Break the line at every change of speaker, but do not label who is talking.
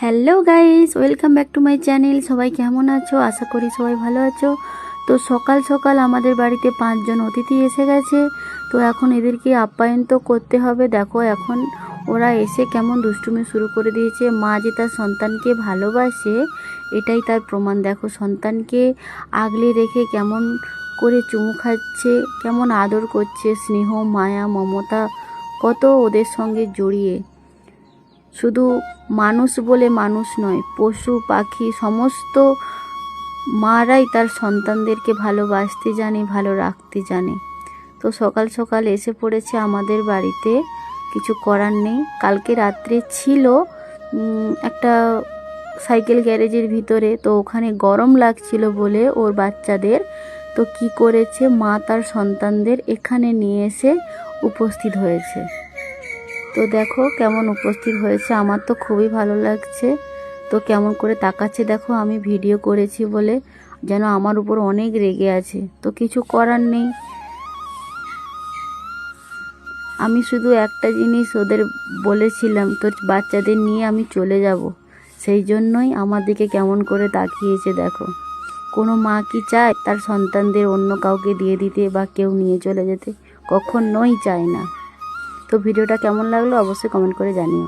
Hello guys, welcome back to my channel. সবাই কেমন আছো? আশা করি সবাই ভালো আছো। তো সকাল সকাল আমাদের বাড়িতে 5জন অতিথি এসে গেছে। তো এখন এদেরকে আপ্যায়ন তো করতে হবে। দেখো এখন ওরা এসে কেমন দুষ্টুমি শুরু করে দিয়েছে। মা যে তার সন্তানকে ভালোবাসে এটাই তার প্রমাণ। দেখো সন্তানকে আগলে রেখে কেমন করে চুমু খাচ্ছে, কেমন আদর করছে, স্নেহ মায়া মমতা কত ওদের সঙ্গে জড়িয়ে। শুধু মানুষ বলে মানুষ নয়, পশু পাখি সমস্ত মারাই তার সন্তানদেরকে ভালোবাসতে জানে, ভালো রাখতে জানে। তো সকাল সকাল এসে পড়েছে আমাদের বাড়িতে, কিছু করার নেই। কালকে রাত্রে ছিল একটা সাইকেল গ্যারেজের ভিতরে, তো ওখানে গরম লাগছিল বলে ওর বাচ্চাদের, তো কি করেছে মা তার সন্তানদের এখানে নিয়ে এসে উপস্থিত হয়েছে। তো দেখো কেমন উপস্থিত হয়েছে, আমার তো খুবই ভালো লাগছে। তো কেমন করে তাকাচ্ছে দেখো, আমি ভিডিও করেছি বলে যেন আমার উপর অনেক রেগে আছে। তো কিছু করার নেই, আমি শুধু একটা জিনিস ওদের বলেছিলাম, তোর বাচ্চাদের নিয়ে আমি চলে যাব, সেই জন্যই আমার দিকে কেমন করে তাকিয়েছে দেখো। কোনো মা কি চায় তার সন্তানদের অন্য কাউকে দিয়ে দিতে বা কেউ নিয়ে চলে যেতে? কখনোই চায় না। তো ভিডিওটা কেমন লাগলো অবশ্যই কমেন্ট করে জানিও।